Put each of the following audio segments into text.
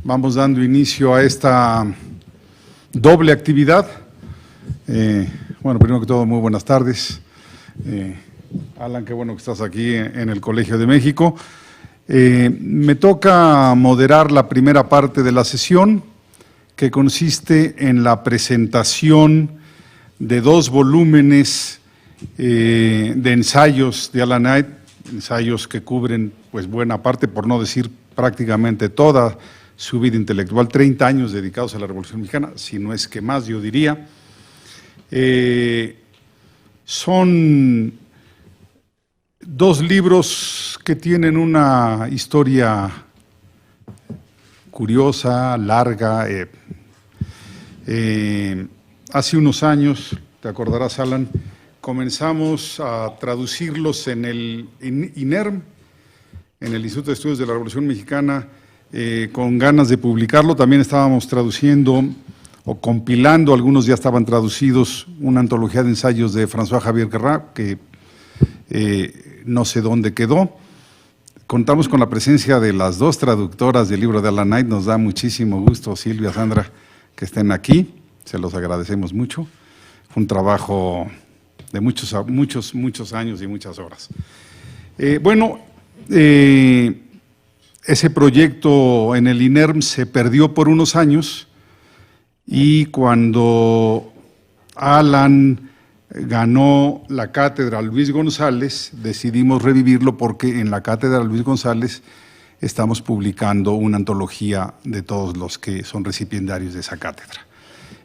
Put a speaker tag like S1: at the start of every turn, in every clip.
S1: vamos dando inicio a esta doble actividad. Bueno, primero que todo, muy buenas tardes. Alan, qué bueno que estás aquí en el Colegio de México. Me toca moderar la primera parte de la sesión, que consiste en la presentación de 2 volúmenes de ensayos de Alan Knight, ensayos que cubren pues buena parte, por no decir prácticamente toda su vida intelectual, 30 años dedicados a la Revolución Mexicana, si no es que más, yo diría. Son 2 libros que tienen una historia curiosa, larga. Hace unos años, te acordarás, Alan, comenzamos a traducirlos en el INERM, en el Instituto de Estudios de la Revolución Mexicana, con ganas de publicarlo. También estábamos traduciendo o compilando, algunos ya estaban traducidos, una antología de ensayos de François Xavier Guerrat, que no sé dónde quedó. Contamos con la presencia de las 2 traductoras del libro de Alan Knight. Nos da muchísimo gusto, Silvia, Sandra, que estén aquí. Se los agradecemos mucho. Fue un trabajo de muchos años y muchas horas. Ese proyecto en el INERM se perdió por unos años, y cuando Alan ganó la cátedra Luis González, decidimos revivirlo, porque en la cátedra Luis González estamos publicando una antología de todos los que son recipiendarios de esa cátedra.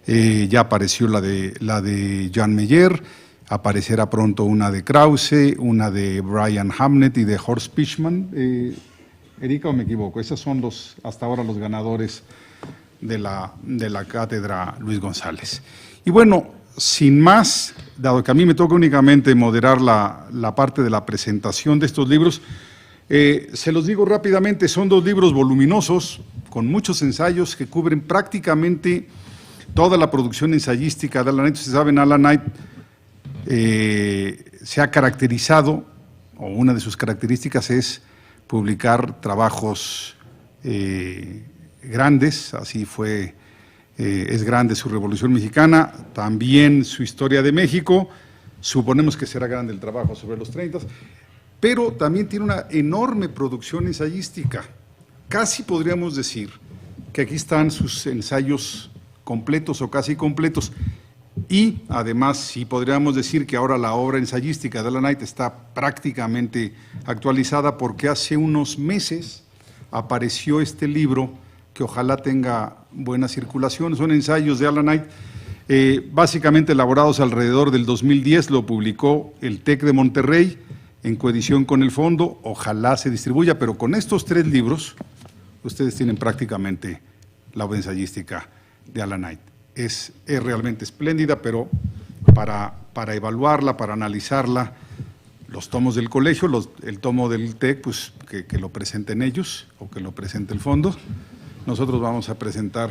S1: Ya apareció la de Jan Meyer, aparecerá pronto una de Krause, una de Brian Hamnet y de Horst Pichman. Erika, ¿o me equivoco? Esos son hasta ahora los ganadores de la cátedra Luis González. Y bueno, sin más, dado que a mí me toca únicamente moderar la parte de la presentación de estos libros, se los digo rápidamente. Son 2 libros voluminosos, con muchos ensayos que cubren prácticamente toda la producción ensayística de Alan Knight. Ustedes saben, Alan Knight se ha caracterizado, o una de sus características es publicar trabajos grandes. Así fue, es grande su Revolución Mexicana, también su Historia de México. Suponemos que será grande el trabajo sobre los 30, pero también tiene una enorme producción ensayística. Casi podríamos decir que aquí están sus ensayos completos o casi completos, y además sí podríamos decir que ahora la obra ensayística de Alan Knight está prácticamente actualizada, porque hace unos meses apareció este libro que ojalá tenga buena circulación. Son ensayos de Alan Knight, básicamente elaborados alrededor del 2010, lo publicó el TEC de Monterrey en coedición con el Fondo. Ojalá se distribuya, pero con estos 3 libros ustedes tienen prácticamente la obra ensayística de Alan Knight. Es realmente espléndida, pero para evaluarla, para analizarla, los tomos del colegio, el tomo del TEC, pues que lo presenten ellos o que lo presente el Fondo. Nosotros vamos a presentar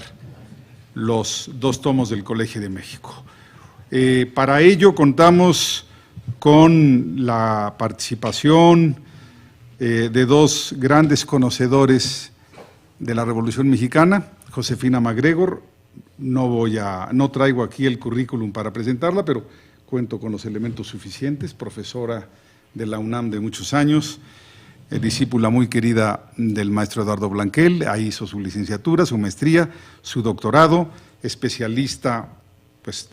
S1: los 2 tomos del Colegio de México. Para ello contamos con la participación de 2 grandes conocedores de la Revolución Mexicana, Josefina MacGregor. No traigo aquí el currículum para presentarla, pero cuento con los elementos suficientes. Profesora de la UNAM de muchos años, discípula muy querida del maestro Eduardo Blanquel. Ahí hizo su licenciatura, su maestría, su doctorado, especialista pues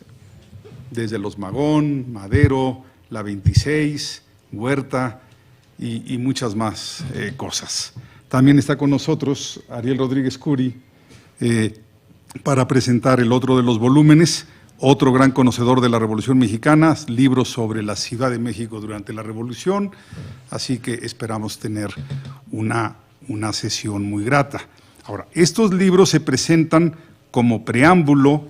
S1: desde los Magón, Madero, la 26, Huerta y muchas más cosas. También está con nosotros Ariel Rodríguez Curi, para presentar el otro de los volúmenes, otro gran conocedor de la Revolución Mexicana, libros sobre la Ciudad de México durante la Revolución. Así que esperamos tener una sesión muy grata. Ahora, estos libros se presentan como preámbulo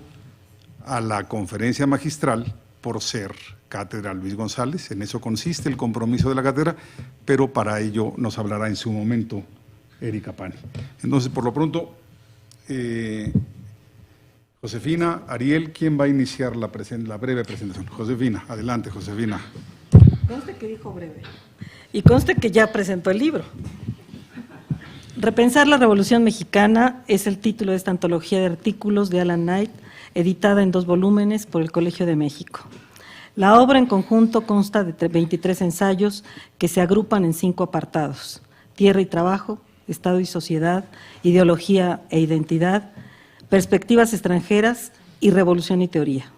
S1: a la conferencia magistral por ser cátedra Luis González. En eso consiste el compromiso de la cátedra, pero para ello nos hablará en su momento Erika Pani. Entonces, por lo pronto, Josefina, Ariel, ¿quién va a iniciar la breve presentación? Josefina, adelante, Josefina.
S2: Conste que dijo breve. Y conste que ya presentó el libro. Repensar la Revolución Mexicana es el título de esta antología de artículos de Alan Knight, editada en 2 volúmenes por el Colegio de México. La obra en conjunto consta de 23 ensayos que se agrupan en 5 apartados: tierra y trabajo, Estado y sociedad, ideología e identidad, perspectivas extranjeras y revolución y teoría.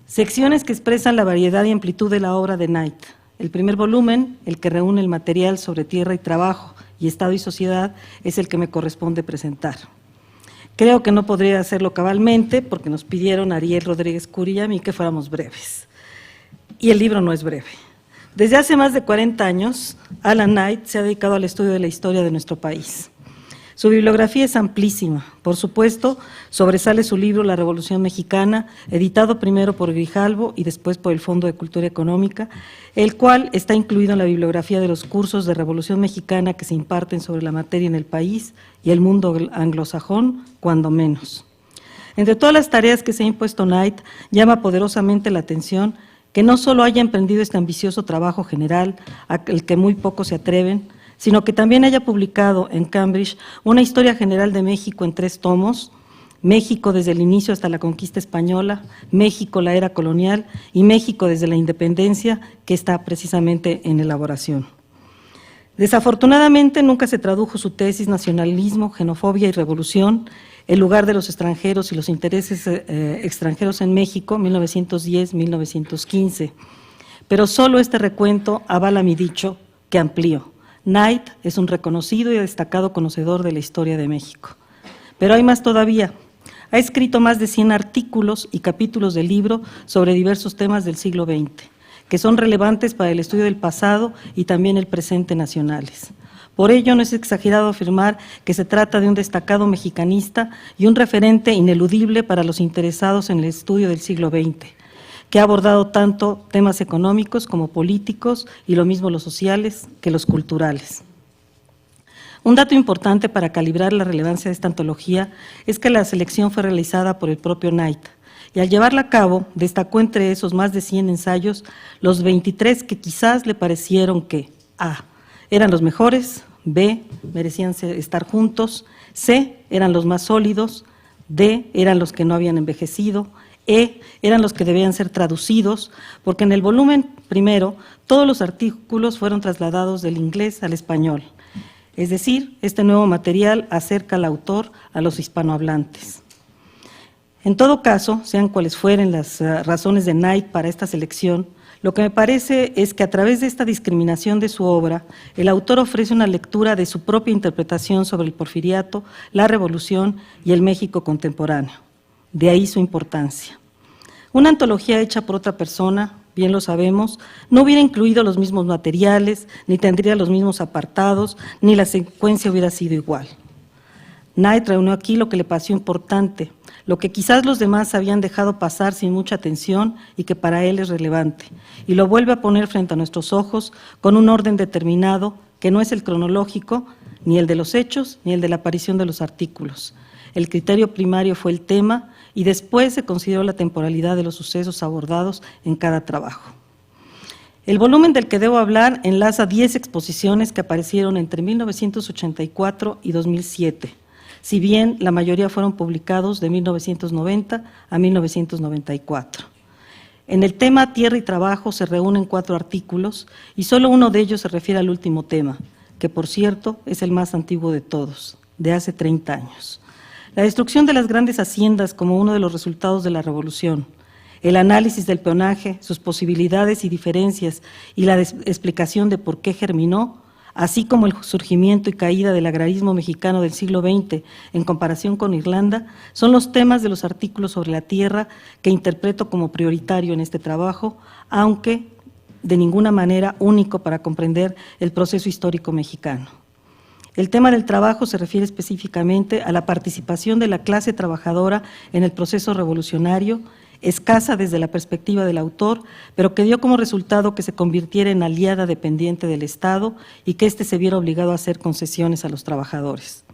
S2: Secciones que expresan la variedad y amplitud de la obra de Knight. El primer volumen, el que reúne el material sobre tierra y trabajo y Estado y sociedad, es el que me corresponde presentar. Creo que no podría hacerlo cabalmente porque nos pidieron a Ariel Rodríguez Curi y a mí que fuéramos breves. Y el libro no es breve. Desde hace más de 40 años, Alan Knight se ha dedicado al estudio de la historia de nuestro país. Su bibliografía es amplísima. Por supuesto, sobresale su libro La Revolución Mexicana, editado primero por Grijalvo y después por el Fondo de Cultura Económica, el cual está incluido en la bibliografía de los cursos de Revolución Mexicana que se imparten sobre la materia en el país y el mundo anglosajón, cuando menos. Entre todas las tareas que se ha impuesto Knight, llama poderosamente la atención que no solo haya emprendido este ambicioso trabajo general, al que muy pocos se atreven, sino que también haya publicado en Cambridge una historia general de México en 3 tomos, México desde el inicio hasta la conquista española, México la era colonial y México desde la independencia, que está precisamente en elaboración. Desafortunadamente nunca se tradujo su tesis Nacionalismo, Xenofobia y Revolución, el lugar de los extranjeros y los intereses extranjeros en México, 1910-1915, pero solo este recuento avala mi dicho que amplío. Knight es un reconocido y destacado conocedor de la historia de México. Pero hay más todavía. Ha escrito más de 100 artículos y capítulos del libro sobre diversos temas del siglo XX, que son relevantes para el estudio del pasado y también el presente nacionales. Por ello, no es exagerado afirmar que se trata de un destacado mexicanista y un referente ineludible para los interesados en el estudio del siglo XX, que ha abordado tanto temas económicos como políticos y lo mismo los sociales que los culturales. Un dato importante para calibrar la relevancia de esta antología es que la selección fue realizada por el propio Knight y al llevarla a cabo destacó entre esos más de 100 ensayos los 23 que quizás le parecieron que A. eran los mejores, B. merecían estar juntos, C. eran los más sólidos, D. eran los que no habían envejecido, E. eran los que debían ser traducidos, porque en el volumen primero todos los artículos fueron trasladados del inglés al español. Es decir, este nuevo material acerca al autor a los hispanohablantes. En todo caso, sean cuales fueren las razones de Knight para esta selección, lo que me parece es que a través de esta discriminación de su obra, el autor ofrece una lectura de su propia interpretación sobre el porfiriato, la revolución y el México contemporáneo. De ahí su importancia. Una antología hecha por otra persona, bien lo sabemos, no hubiera incluido los mismos materiales, ni tendría los mismos apartados, ni la secuencia hubiera sido igual. Knight reunió aquí lo que le pareció importante, lo que quizás los demás habían dejado pasar sin mucha atención y que para él es relevante, y lo vuelve a poner frente a nuestros ojos con un orden determinado que no es el cronológico, ni el de los hechos, ni el de la aparición de los artículos. El criterio primario fue el tema y después se consideró la temporalidad de los sucesos abordados en cada trabajo. El volumen del que debo hablar enlaza 10 exposiciones que aparecieron entre 1984 y 2007, si bien la mayoría fueron publicados de 1990 a 1994. En el tema Tierra y Trabajo se reúnen 4 artículos y solo uno de ellos se refiere al último tema, que por cierto es el más antiguo de todos, de hace 30 años. La destrucción de las grandes haciendas como uno de los resultados de la revolución, el análisis del peonaje, sus posibilidades y diferencias y la explicación de por qué germinó, así como el surgimiento y caída del agrarismo mexicano del siglo XX en comparación con Irlanda, son los temas de los artículos sobre la tierra que interpreto como prioritario en este trabajo, aunque de ninguna manera único para comprender el proceso histórico mexicano. El tema del trabajo se refiere específicamente a la participación de la clase trabajadora en el proceso revolucionario, escasa desde la perspectiva del autor, pero que dio como resultado que se convirtiera en aliada dependiente del Estado y que éste se viera obligado a hacer concesiones a los trabajadores.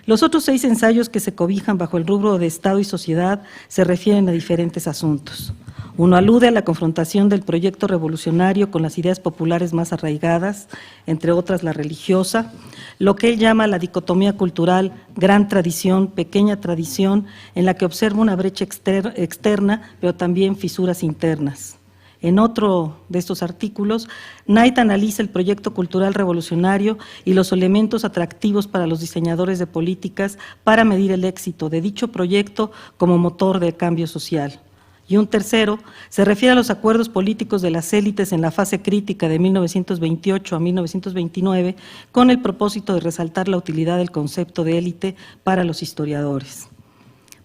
S2: Los otros 6 ensayos que se cobijan bajo el rubro de Estado y sociedad se refieren a diferentes asuntos. Uno alude a la confrontación del proyecto revolucionario con las ideas populares más arraigadas, entre otras la religiosa, lo que él llama la dicotomía cultural, gran tradición, pequeña tradición, en la que observa una brecha externa, pero también fisuras internas. En otro de estos artículos, Knight analiza el proyecto cultural revolucionario y los elementos atractivos para los diseñadores de políticas para medir el éxito de dicho proyecto como motor del cambio social. Y un tercero se refiere a los acuerdos políticos de las élites en la fase crítica de 1928 a 1929 con el propósito de resaltar la utilidad del concepto de élite para los historiadores.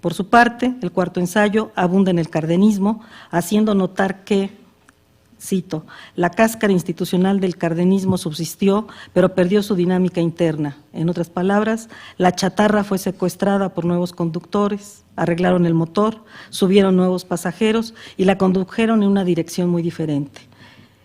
S2: Por su parte, el cuarto ensayo abunda en el cardenismo, haciendo notar que, cito, la cáscara institucional del cardenismo subsistió, pero perdió su dinámica interna. En otras palabras, la chatarra fue secuestrada por nuevos conductores, arreglaron el motor, subieron nuevos pasajeros y la condujeron en una dirección muy diferente.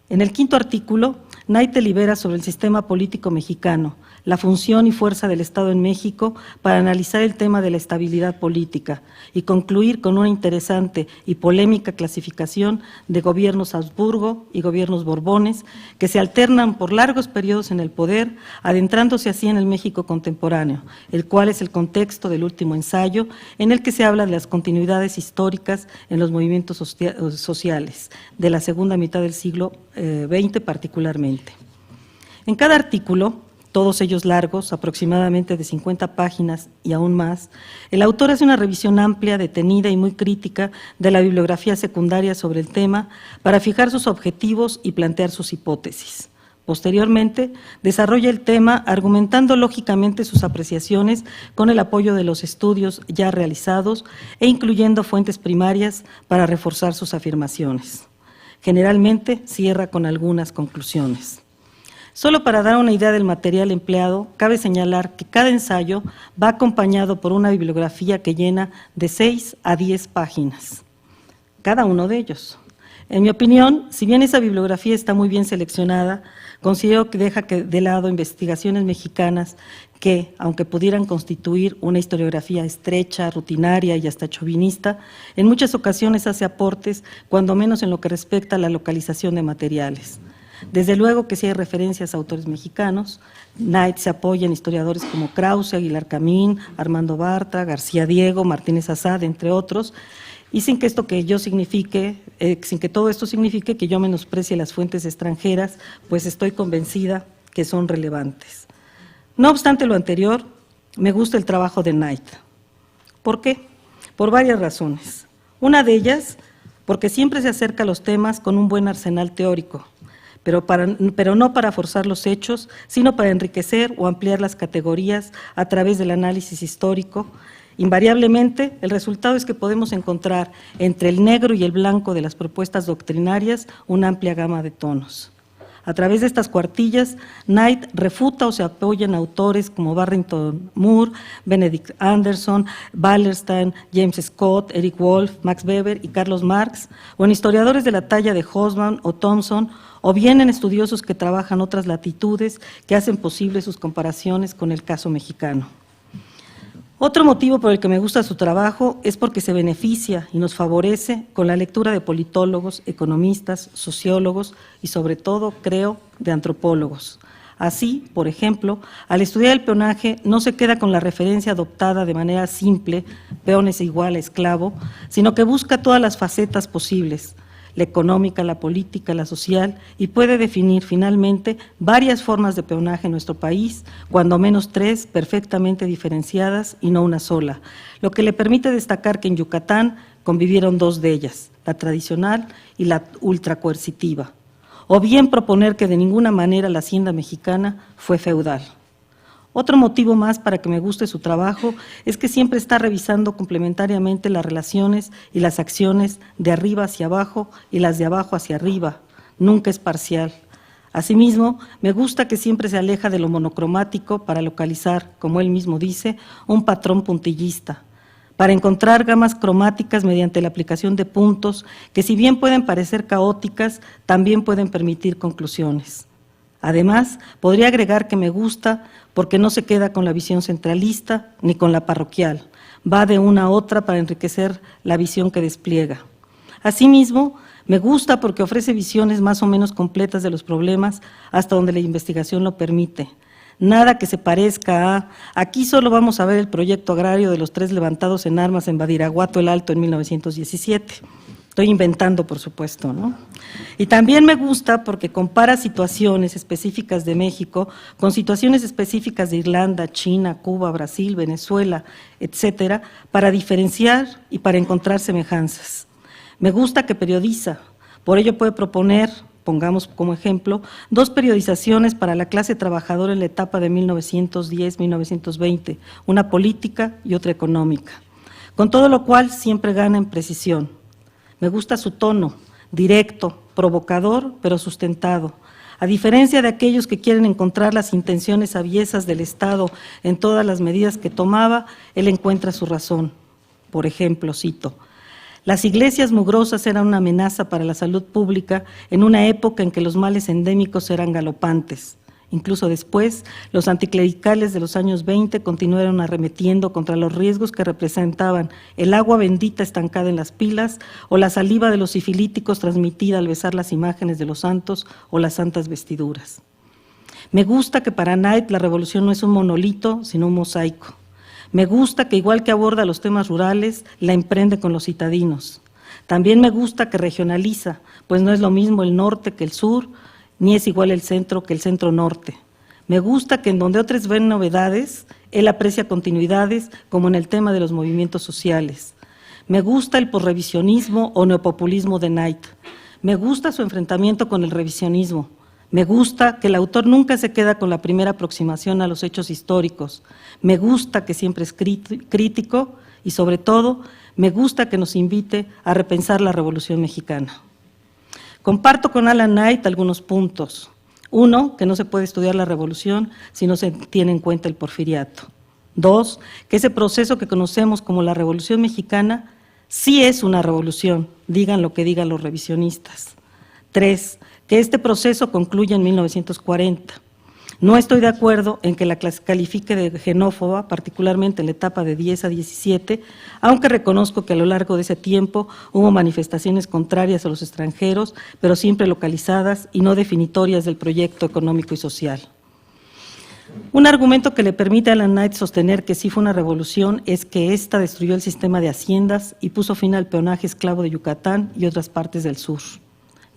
S2: En el quinto artículo, Knight delibera sobre el sistema político mexicano, la función y fuerza del Estado en México para analizar el tema de la estabilidad política y concluir con una interesante y polémica clasificación de gobiernos Habsburgo y gobiernos Borbones que se alternan por largos periodos en el poder, adentrándose así en el México contemporáneo, el cual es el contexto del último ensayo en el que se habla de las continuidades históricas en los movimientos sociales de la segunda mitad del siglo XX particularmente. En cada artículo, todos ellos largos, aproximadamente de 50 páginas y aún más, el autor hace una revisión amplia, detenida y muy crítica de la bibliografía secundaria sobre el tema para fijar sus objetivos y plantear sus hipótesis. Posteriormente, desarrolla el tema argumentando lógicamente sus apreciaciones con el apoyo de los estudios ya realizados e incluyendo fuentes primarias para reforzar sus afirmaciones. Generalmente cierra con algunas conclusiones. Solo para dar una idea del material empleado, cabe señalar que cada ensayo va acompañado por una bibliografía que llena de 6 a 10 páginas, cada uno de ellos. En mi opinión, si bien esa bibliografía está muy bien seleccionada, considero que deja de lado investigaciones mexicanas que, aunque pudieran constituir una historiografía estrecha, rutinaria y hasta chauvinista, en muchas ocasiones hace aportes, cuando menos en lo que respecta a la localización de materiales. Desde luego que sí hay referencias a autores mexicanos. Knight se apoya en historiadores como Krause, Aguilar Camín, Armando Bartra, García Diego, Martínez Azad, entre otros, y sin que todo esto signifique que yo menosprecie las fuentes extranjeras, pues estoy convencida que son relevantes. No obstante lo anterior, me gusta el trabajo de Knight. ¿Por qué? Por varias razones. Una de ellas, porque siempre se acerca a los temas con un buen arsenal teórico, pero no para forzar los hechos, sino para enriquecer o ampliar las categorías a través del análisis histórico. Invariablemente, el resultado es que podemos encontrar entre el negro y el blanco de las propuestas doctrinarias una amplia gama de tonos. A través de estas cuartillas, Knight refuta o se apoya en autores como Barrington Moore, Benedict Anderson, Wallerstein, James Scott, Eric Wolf, Max Weber y Carlos Marx, o en historiadores de la talla de Hobsbawm o Thompson, o bien en estudiosos que trabajan otras latitudes que hacen posible sus comparaciones con el caso mexicano. Otro motivo por el que me gusta su trabajo es porque se beneficia y nos favorece con la lectura de politólogos, economistas, sociólogos y sobre todo, creo, de antropólogos. Así, por ejemplo, al estudiar el peonaje no se queda con la referencia adoptada de manera simple, peón es igual a esclavo, sino que busca todas las facetas posibles, la económica, la política, la social, y puede definir finalmente varias formas de peonaje en nuestro país, cuando menos 3 perfectamente diferenciadas y no una sola, lo que le permite destacar que en Yucatán convivieron 2 de ellas, la tradicional y la ultracoercitiva, o bien proponer que de ninguna manera la hacienda mexicana fue feudal. Otro motivo más para que me guste su trabajo es que siempre está revisando complementariamente las relaciones y las acciones de arriba hacia abajo y las de abajo hacia arriba, nunca es parcial. Asimismo, me gusta que siempre se aleja de lo monocromático para localizar, como él mismo dice, un patrón puntillista, para encontrar gamas cromáticas mediante la aplicación de puntos que, si bien pueden parecer caóticas, también pueden permitir conclusiones. Además, podría agregar que me gusta porque no se queda con la visión centralista ni con la parroquial, va de una a otra para enriquecer la visión que despliega. Asimismo, me gusta porque ofrece visiones más o menos completas de los problemas hasta donde la investigación lo permite. Nada que se parezca a, aquí solo vamos a ver el proyecto agrario de los 3 levantados en armas en Badiraguato el Alto en 1917. Estoy inventando, por supuesto, ¿no? Y también me gusta porque compara situaciones específicas de México con situaciones específicas de Irlanda, China, Cuba, Brasil, Venezuela, etcétera, para diferenciar y para encontrar semejanzas. Me gusta que periodiza, por ello puede proponer, pongamos como ejemplo, 2 periodizaciones para la clase trabajadora en la etapa de 1910-1920, una política y otra económica, con todo lo cual siempre gana en precisión. Me gusta su tono, directo, provocador, pero sustentado. A diferencia de aquellos que quieren encontrar las intenciones aviesas del Estado en todas las medidas que tomaba, él encuentra su razón. Por ejemplo, cito, las iglesias mugrosas eran una amenaza para la salud pública en una época en que los males endémicos eran galopantes. Incluso después, los anticlericales de los años 20 continuaron arremetiendo contra los riesgos que representaban el agua bendita estancada en las pilas o la saliva de los sifilíticos transmitida al besar las imágenes de los santos o las santas vestiduras. Me gusta que para Knight la revolución no es un monolito, sino un mosaico. Me gusta que, igual que aborda los temas rurales, la emprende con los citadinos. También me gusta que regionaliza, pues no es lo mismo el norte que el sur, ni es igual el centro que el centro-norte. Me gusta que en donde otros ven novedades, él aprecia continuidades, como en el tema de los movimientos sociales. Me gusta el posrevisionismo o neopopulismo de Knight. Me gusta su enfrentamiento con el revisionismo. Me gusta que el autor nunca se queda con la primera aproximación a los hechos históricos. Me gusta que siempre es crítico y, sobre todo, me gusta que nos invite a repensar la Revolución Mexicana. Comparto con Alan Knight algunos puntos. 1, que no se puede estudiar la revolución si no se tiene en cuenta el porfiriato. 2, que ese proceso que conocemos como la Revolución Mexicana sí es una revolución, digan lo que digan los revisionistas. 3, que este proceso concluye en 1940. No estoy de acuerdo en que la califique de xenófoba, particularmente en la etapa de 10 a 17, aunque reconozco que a lo largo de ese tiempo hubo manifestaciones contrarias a los extranjeros, pero siempre localizadas y no definitorias del proyecto económico y social. Un argumento que le permite a Alan Knight sostener que sí fue una revolución es que ésta destruyó el sistema de haciendas y puso fin al peonaje esclavo de Yucatán y otras partes del sur.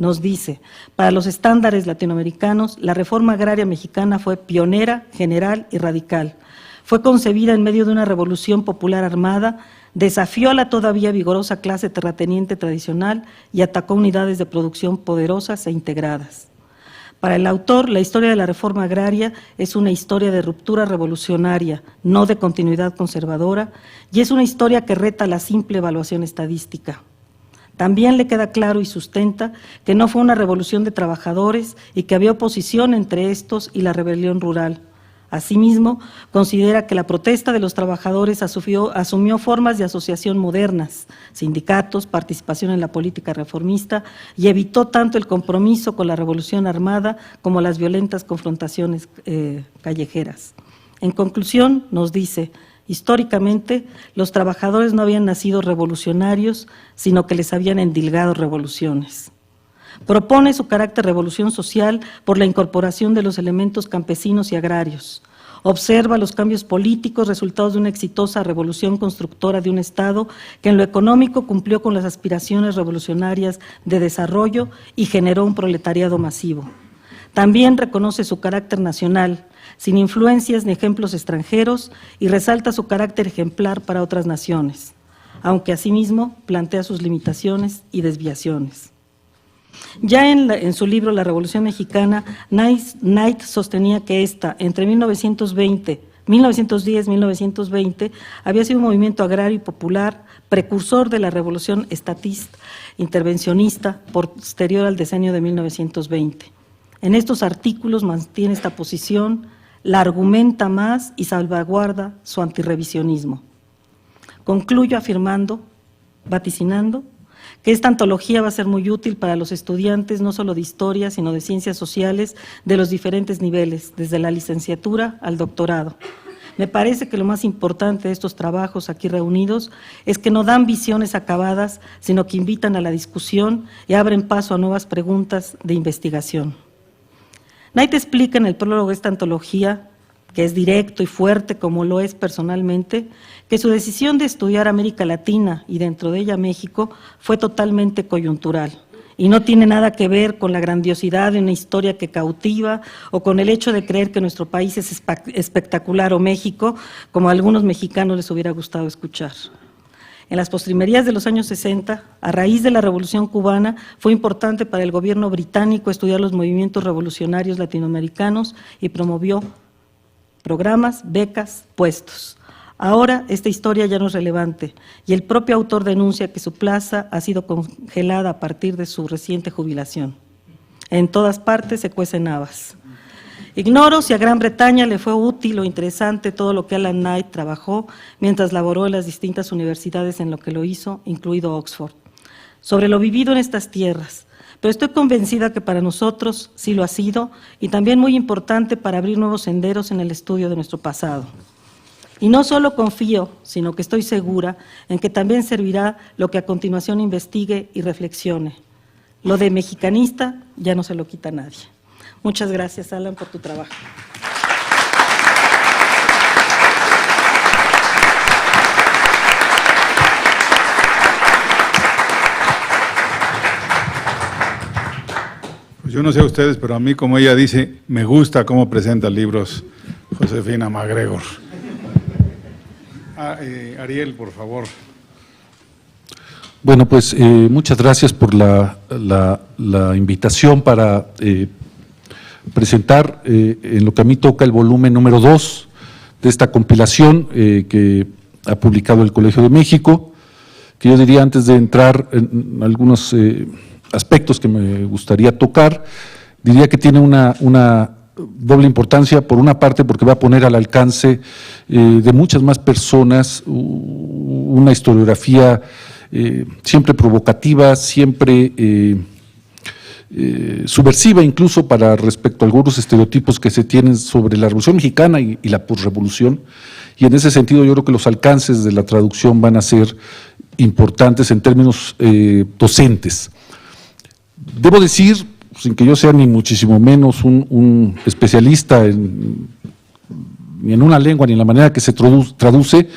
S2: Nos dice, para los estándares latinoamericanos, la reforma agraria mexicana fue pionera, general y radical. Fue concebida en medio de una revolución popular armada, desafió a la todavía vigorosa clase terrateniente tradicional y atacó unidades de producción poderosas e integradas. Para el autor, la historia de la reforma agraria es una historia de ruptura revolucionaria, no de continuidad conservadora, y es una historia que reta la simple evaluación estadística. También le queda claro y sustenta que no fue una revolución de trabajadores y que había oposición entre estos y la rebelión rural. Asimismo, considera que la protesta de los trabajadores asumió formas de asociación modernas, sindicatos, participación en la política reformista y evitó tanto el compromiso con la revolución armada como las violentas confrontaciones callejeras. En conclusión, nos dice, históricamente, los trabajadores no habían nacido revolucionarios, sino que les habían endilgado revoluciones. Propone su carácter revolución social por la incorporación de los elementos campesinos y agrarios. Observa los cambios políticos resultados de una exitosa revolución constructora de un Estado que en lo económico cumplió con las aspiraciones revolucionarias de desarrollo y generó un proletariado masivo. También reconoce su carácter nacional, sin influencias ni ejemplos extranjeros, y resalta su carácter ejemplar para otras naciones, aunque asimismo plantea sus limitaciones y desviaciones. Ya en su libro La Revolución Mexicana, Knight sostenía que esta, entre 1910 y 1920, había sido un movimiento agrario y popular, precursor de la revolución estatista, intervencionista, posterior al decenio de 1920. En estos artículos mantiene esta posición, la argumenta más y salvaguarda su antirrevisionismo. Concluyo afirmando, vaticinando, que esta antología va a ser muy útil para los estudiantes no solo de historia, sino de ciencias sociales de los diferentes niveles, desde la licenciatura al doctorado. Me parece que lo más importante de estos trabajos aquí reunidos es que no dan visiones acabadas, sino que invitan a la discusión y abren paso a nuevas preguntas de investigación. Knight explica en el prólogo de esta antología, que es directo y fuerte como lo es personalmente, que su decisión de estudiar América Latina y dentro de ella México fue totalmente coyuntural y no tiene nada que ver con la grandiosidad de una historia que cautiva o con el hecho de creer que nuestro país es espectacular o México, como a algunos mexicanos les hubiera gustado escuchar. En las postrimerías de los años 60, a raíz de la Revolución Cubana, fue importante para el gobierno británico estudiar los movimientos revolucionarios latinoamericanos y promovió programas, becas, puestos. Ahora esta historia ya no es relevante y el propio autor denuncia que su plaza ha sido congelada a partir de su reciente jubilación. En todas partes se cuecen habas. Ignoro si a Gran Bretaña le fue útil o interesante todo lo que Alan Knight trabajó mientras laboró en las distintas universidades en lo que lo hizo, incluido Oxford, sobre lo vivido en estas tierras, pero estoy convencida que para nosotros sí lo ha sido y también muy importante para abrir nuevos senderos en el estudio de nuestro pasado. Y no solo confío, sino que estoy segura en que también servirá lo que a continuación investigue y reflexione. Lo de mexicanista ya no se lo quita nadie. Muchas gracias, Alan, por tu trabajo.
S1: Pues yo no sé a ustedes, pero a mí, como ella dice, me gusta cómo presenta libros Josefina MacGregor. Ariel, por favor.
S3: Bueno, pues muchas gracias por la invitación para presentar en lo que a mí toca el volumen número 2 de esta compilación que ha publicado el Colegio de México, que yo diría, antes de entrar en algunos aspectos que me gustaría tocar, diría que tiene una doble importancia. Por una parte, porque va a poner al alcance de muchas más personas una historiografía siempre provocativa, siempre subversiva, incluso para respecto a algunos estereotipos que se tienen sobre la Revolución Mexicana y la posrevolución. Y en ese sentido yo creo que los alcances de la traducción van a ser importantes en términos docentes. Debo decir, sin que yo sea ni muchísimo menos un especialista ni en una lengua ni en la manera que se traduce,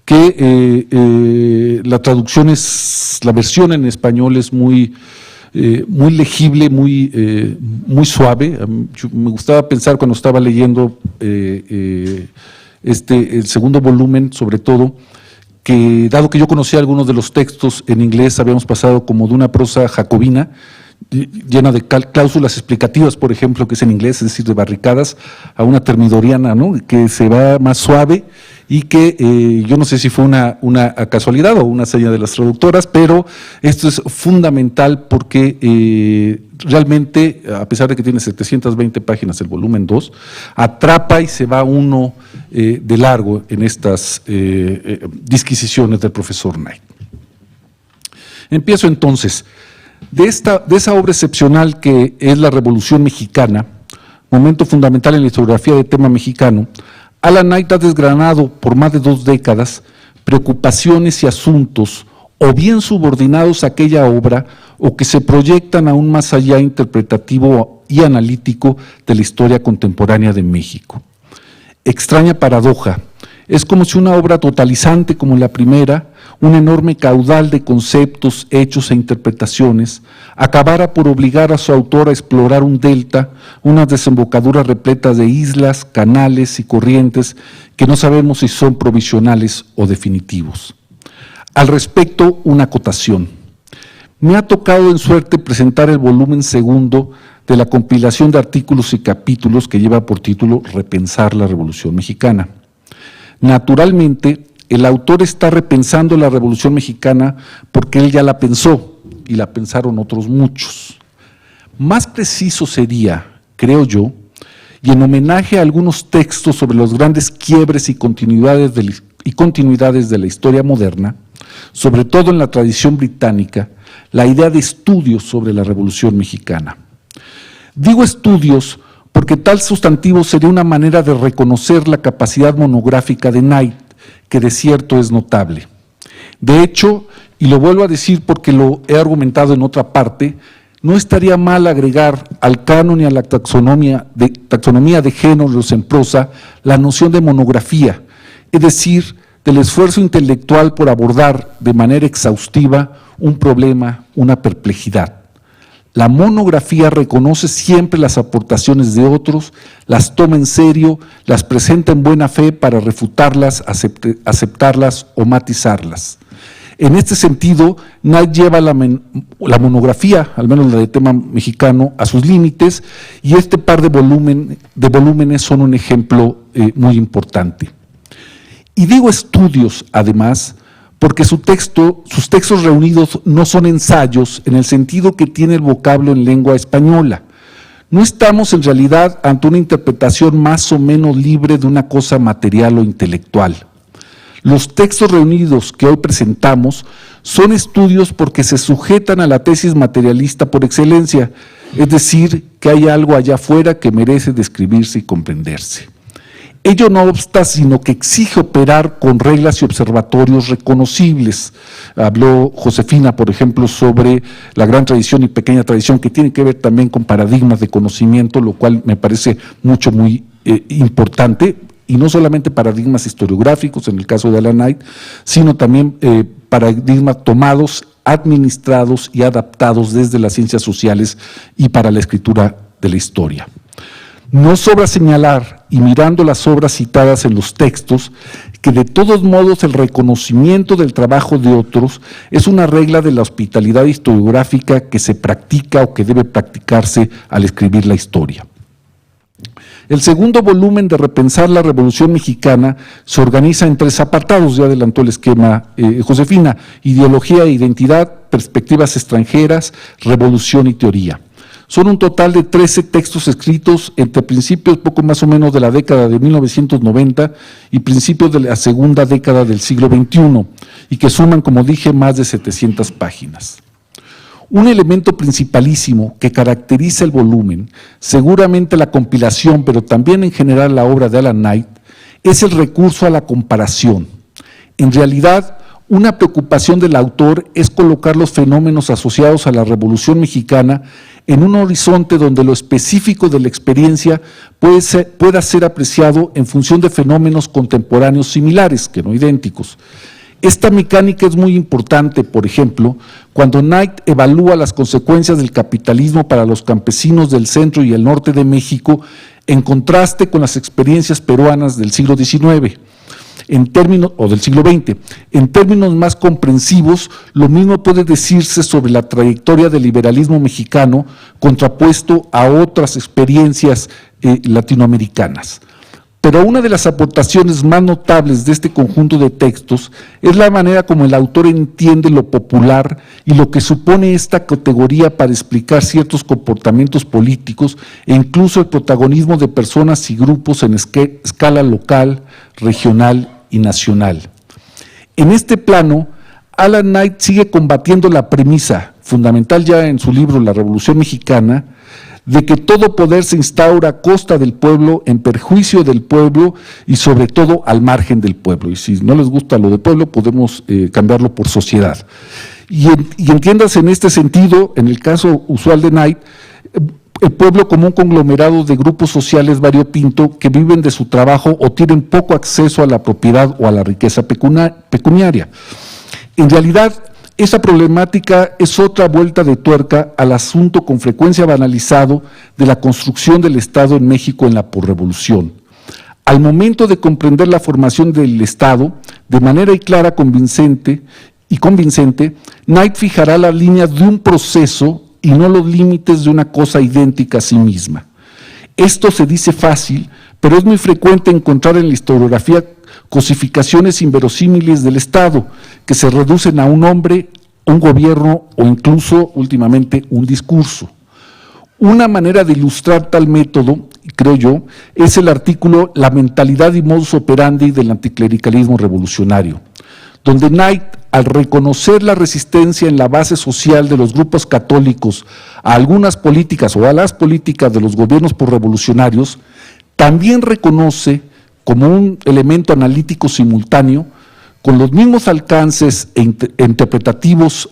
S3: que la versión en español es muy legible, muy suave. Me gustaba pensar cuando estaba leyendo el segundo volumen, sobre todo, que dado que yo conocía algunos de los textos en inglés, habíamos pasado como de una prosa jacobina, llena de cláusulas explicativas, por ejemplo, que es en inglés, es decir, de barricadas, a una termidoriana, ¿no?, que se va más suave y que yo no sé si fue una casualidad o una seña de las traductoras, pero esto es fundamental porque realmente, a pesar de que tiene 720 páginas el volumen 2, atrapa y se va uno de largo en estas disquisiciones del profesor Knight. Empiezo entonces. De esa obra excepcional que es la Revolución Mexicana, momento fundamental en la historiografía del tema mexicano, Alan Knight ha desgranado por más de 2 décadas preocupaciones y asuntos o bien subordinados a aquella obra o que se proyectan aún más allá interpretativo y analítico de la historia contemporánea de México. Extraña paradoja, es como si una obra totalizante como la primera, un enorme caudal de conceptos, hechos e interpretaciones, acabara por obligar a su autor a explorar un delta, unas desembocaduras repletas de islas, canales y corrientes que no sabemos si son provisionales o definitivos. Al respecto, una acotación. Me ha tocado en suerte presentar el volumen segundo de la compilación de artículos y capítulos que lleva por título Repensar la Revolución Mexicana. Naturalmente, el autor está repensando la Revolución Mexicana porque él ya la pensó y la pensaron otros muchos. Más preciso sería, creo yo, y en homenaje a algunos textos sobre los grandes quiebres y continuidades de la historia moderna, sobre todo en la tradición británica, la idea de estudios sobre la Revolución Mexicana. Digo estudios porque tal sustantivo sería una manera de reconocer la capacidad monográfica de Knight, que de cierto es notable. De hecho, y lo vuelvo a decir porque lo he argumentado en otra parte, no estaría mal agregar al canon y a la taxonomía de géneros en prosa la noción de monografía, es decir, del esfuerzo intelectual por abordar de manera exhaustiva un problema, una perplejidad. La monografía reconoce siempre las aportaciones de otros, las toma en serio, las presenta en buena fe para refutarlas, aceptarlas o matizarlas. En este sentido, Knight lleva la monografía, al menos la de tema mexicano, a sus límites, y este par de volúmenes son un ejemplo muy importante. Y digo estudios, además, porque sus textos reunidos no son ensayos en el sentido que tiene el vocablo en lengua española. No estamos en realidad ante una interpretación más o menos libre de una cosa material o intelectual. Los textos reunidos que hoy presentamos son estudios porque se sujetan a la tesis materialista por excelencia, es decir, que hay algo allá afuera que merece describirse y comprenderse. Ello no obsta, sino que exige operar con reglas y observatorios reconocibles. Habló Josefina, por ejemplo, sobre la gran tradición y pequeña tradición, que tiene que ver también con paradigmas de conocimiento, lo cual me parece muy importante, y no solamente paradigmas historiográficos, en el caso de Alan Knight, sino también paradigmas tomados, administrados y adaptados desde las ciencias sociales y para la escritura de la historia. No sobra señalar, y mirando las obras citadas en los textos, que de todos modos el reconocimiento del trabajo de otros es una regla de la hospitalidad historiográfica que se practica o que debe practicarse al escribir la historia. El segundo volumen de Repensar la Revolución Mexicana se organiza en 3 apartados, ya adelantó el esquema Josefina: ideología e identidad, perspectivas extranjeras, revolución y teoría. Son un total de 13 textos escritos entre principios poco más o menos de la década de 1990 y principios de la segunda década del siglo XXI, y que suman, como dije, más de 700 páginas. Un elemento principalísimo que caracteriza el volumen, seguramente la compilación, pero también en general la obra de Alan Knight, es el recurso a la comparación. En realidad, una preocupación del autor es colocar los fenómenos asociados a la Revolución Mexicana en un horizonte donde lo específico de la experiencia pueda ser apreciado en función de fenómenos contemporáneos similares, que no idénticos. Esta mecánica es muy importante, por ejemplo, cuando Knight evalúa las consecuencias del capitalismo para los campesinos del centro y el norte de México en contraste con las experiencias peruanas del siglo XIX. O del siglo XX. En términos más comprensivos, lo mismo puede decirse sobre la trayectoria del liberalismo mexicano contrapuesto a otras experiencias latinoamericanas. Pero una de las aportaciones más notables de este conjunto de textos es la manera como el autor entiende lo popular y lo que supone esta categoría para explicar ciertos comportamientos políticos e incluso el protagonismo de personas y grupos en escala local, regional y nacional. En este plano, Alan Knight sigue combatiendo la premisa, fundamental ya en su libro La Revolución Mexicana, de que todo poder se instaura a costa del pueblo, en perjuicio del pueblo y sobre todo al margen del pueblo. Y si no les gusta lo de pueblo, podemos cambiarlo por sociedad. Y entiéndase en este sentido, en el caso usual de Knight, el pueblo como un conglomerado de grupos sociales variopinto que viven de su trabajo o tienen poco acceso a la propiedad o a la riqueza pecuniaria. En realidad, esa problemática es otra vuelta de tuerca al asunto con frecuencia banalizado de la construcción del Estado en México en la posrevolución. Al momento de comprender la formación del Estado, de manera clara, convincente, Knight fijará las líneas de un proceso y no los límites de una cosa idéntica a sí misma. Esto se dice fácil, pero es muy frecuente encontrar en la historiografía cosificaciones inverosímiles del Estado, que se reducen a un hombre, un gobierno o incluso, últimamente, un discurso. Una manera de ilustrar tal método, creo yo, es el artículo La mentalidad y modus operandi del anticlericalismo revolucionario, donde Knight al reconocer la resistencia en la base social de los grupos católicos a algunas políticas o a las políticas de los gobiernos posrevolucionarios, también reconoce como un elemento analítico simultáneo, con los mismos alcances interpretativos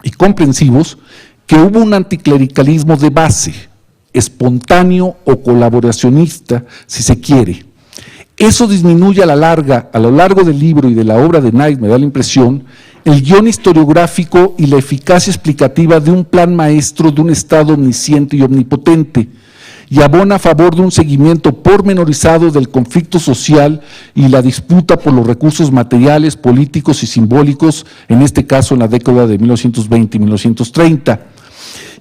S3: y comprensivos, que hubo un anticlericalismo de base, espontáneo o colaboracionista, si se quiere. Eso disminuye a lo largo del libro y de la obra de Knight, me da la impresión, el guión historiográfico y la eficacia explicativa de un plan maestro de un Estado omnisciente y omnipotente, y abona a favor de un seguimiento pormenorizado del conflicto social y la disputa por los recursos materiales, políticos y simbólicos, en este caso en la década de 1920 y 1930,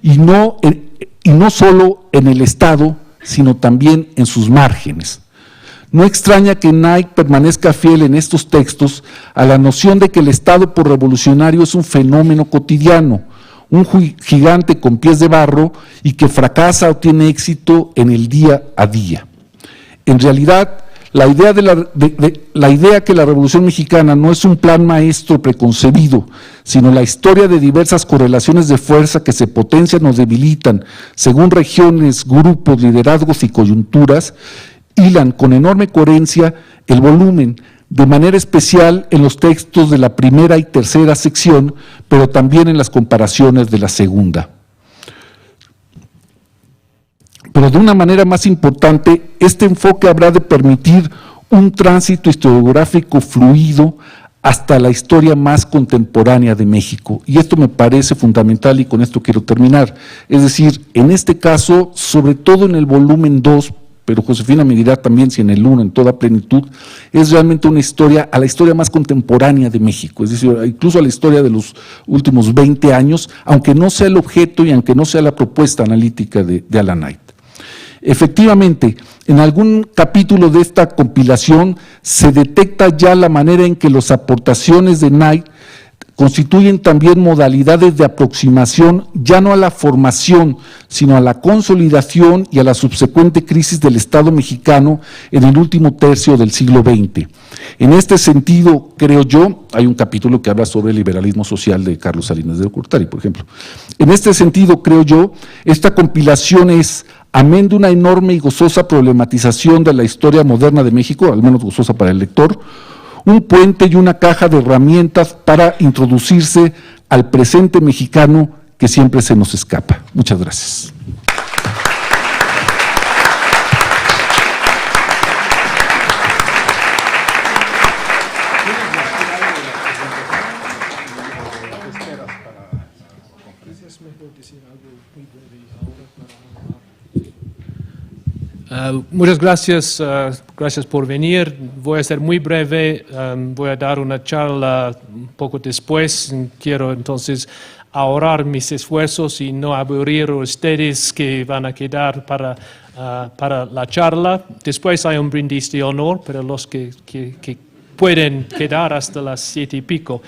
S3: y no solo en el Estado, sino también en sus márgenes. No extraña que Knight permanezca fiel en estos textos a la noción de que el Estado posrevolucionario es un fenómeno cotidiano, un gigante con pies de barro y que fracasa o tiene éxito en el día a día. En realidad, la idea que la Revolución Mexicana no es un plan maestro preconcebido, sino la historia de diversas correlaciones de fuerza que se potencian o debilitan según regiones, grupos, liderazgos y coyunturas, hilan con enorme coherencia el volumen, de manera especial en los textos de la primera y tercera sección, pero también en las comparaciones de la segunda. Pero de una manera más importante, este enfoque habrá de permitir un tránsito historiográfico fluido hasta la historia más contemporánea de México. Y esto me parece fundamental y con esto quiero terminar. Es decir, en este caso, sobre todo en el volumen 2, pero Josefina me dirá también si en el 1, en toda plenitud, es realmente una historia, a la historia más contemporánea de México, es decir, incluso a la historia de los últimos 20 años, aunque no sea el objeto y aunque no sea la propuesta analítica de Alan Knight. Efectivamente, en algún capítulo de esta compilación se detecta ya la manera en que las aportaciones de Knight constituyen también modalidades de aproximación ya no a la formación, sino a la consolidación y a la subsecuente crisis del Estado mexicano en el último tercio del siglo XX. En este sentido, creo yo, hay un capítulo que habla sobre el liberalismo social de Carlos Salinas de Gortari, por ejemplo. En este sentido, creo yo, esta compilación es, amén de una enorme y gozosa problematización de la historia moderna de México, al menos gozosa para el lector, un puente y una caja de herramientas para introducirse al presente mexicano que siempre se nos escapa. Muchas gracias.
S4: Muchas gracias, gracias por venir. Voy a ser muy breve, voy a dar una charla un poco después. Quiero entonces ahorrar mis esfuerzos y no aburrir a ustedes que van a quedar para la charla. Después hay un brindis de honor para los que pueden quedar hasta las 7:15.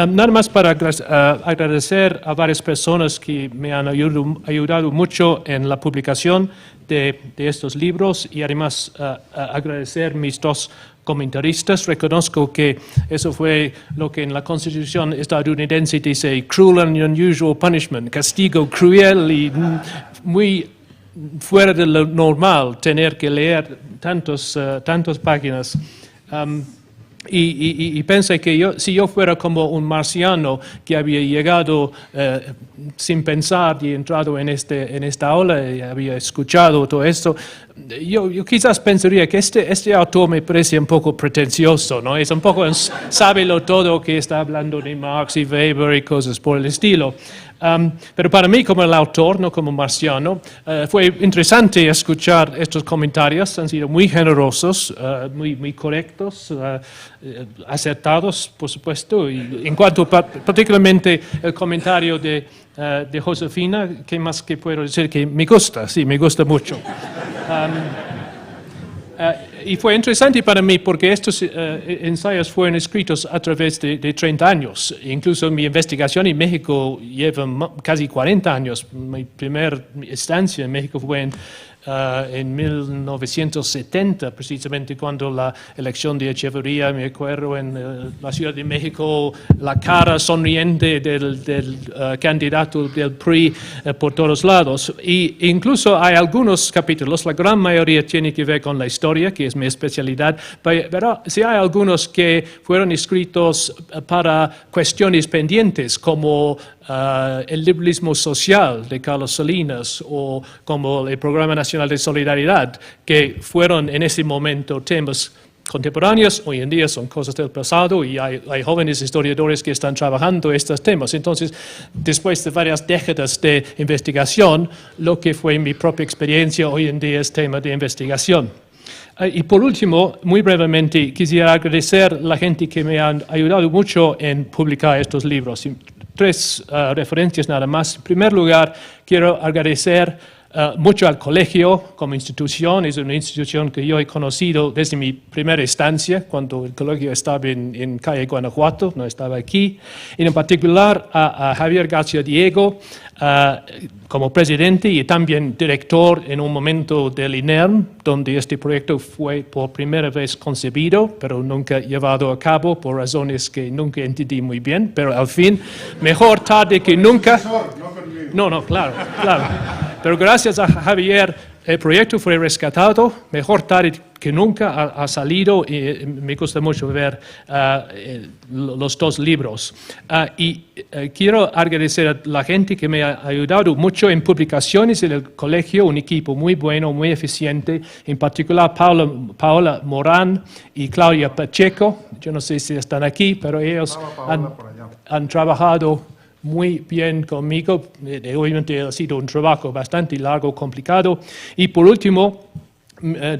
S4: Nada más para agradecer a varias personas que me han ayudado mucho en la publicación de estos libros y además agradecer a mis dos comentaristas. Reconozco que eso fue lo que en la Constitución estadounidense dice cruel and unusual punishment, castigo cruel y muy fuera de lo normal tener que leer tantas páginas. Y pensé que si yo fuera como un marciano que había llegado sin pensar y entrado en esta aula y había escuchado todo esto, yo quizás pensaría que este autor me parece un poco pretencioso, ¿no? Es un poco, sábelo todo que está hablando de Marx y Weber y cosas por el estilo. Pero para mí, como el autor, no como marciano, fue interesante escuchar estos comentarios, han sido muy generosos, muy correctos, acertados, por supuesto, y en cuanto particularmente el comentario de Josefina, ¿qué más que puedo decir? Que me gusta, sí, me gusta mucho. Y fue interesante para mí porque estos ensayos fueron escritos a través de 30 años. Incluso mi investigación en México lleva casi 40 años. Mi primera estancia en México fue en en 1970, precisamente cuando la elección de Echeverría, me acuerdo en la Ciudad de México, la cara sonriente del candidato del PRI por todos lados. Y incluso hay algunos capítulos, la gran mayoría tiene que ver con la historia, que es mi especialidad, pero sí hay algunos que fueron escritos para cuestiones pendientes, como el liberalismo social de Carlos Salinas o como el Programa Nacional de Solidaridad, que fueron en ese momento temas contemporáneos, hoy en día son cosas del pasado y hay jóvenes historiadores que están trabajando estos temas. Entonces, después de varias décadas de investigación, lo que fue mi propia experiencia hoy en día es tema de investigación. Y por último, muy brevemente, quisiera agradecer a la gente que me han ayudado mucho en publicar estos libros. Tres referencias nada más. En primer lugar, quiero agradecer mucho al colegio como institución. Es una institución que yo he conocido desde mi primera estancia, cuando el colegio estaba en calle Guanajuato, no estaba aquí. Y en particular a Javier García Diego, como presidente y también director en un momento del INERM, donde este proyecto fue por primera vez concebido, pero nunca llevado a cabo por razones que nunca entendí muy bien, pero al fin, mejor tarde que nunca. No, claro. Pero gracias a Javier, el proyecto fue rescatado, mejor tarde que nunca ha salido y me gusta mucho ver los dos libros. Quiero agradecer a la gente que me ha ayudado mucho en publicaciones en el colegio, un equipo muy bueno, muy eficiente, en particular Paola Morán y Claudia Pacheco. Yo no sé si están aquí, pero ellos han trabajado muy bien conmigo. Obviamente ha sido un trabajo bastante largo, complicado. Y por último,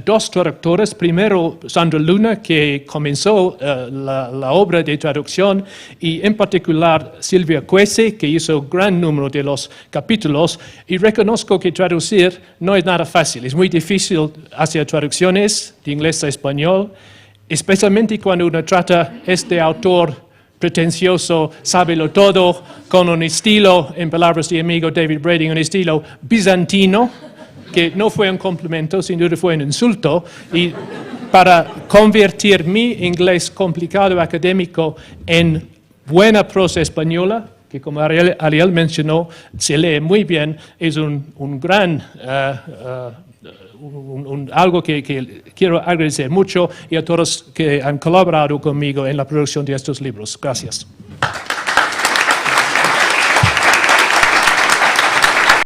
S4: dos traductores. Primero, Sandra Luna, que comenzó la obra de traducción, y en particular Silvia Cuese, que hizo un gran número de los capítulos. Y reconozco que traducir no es nada fácil. Es muy difícil hacer traducciones de inglés a español, especialmente cuando uno trata este autor pretencioso, sábelo todo, con un estilo, en palabras de amigo David Bradding, un estilo bizantino, que no fue un complemento, sin duda fue un insulto, y para convertir mi inglés complicado académico en buena prosa española, que como Ariel mencionó, se lee muy bien, es un gran algo que quiero agradecer mucho, y a todos que han colaborado conmigo en la producción de estos libros. Gracias.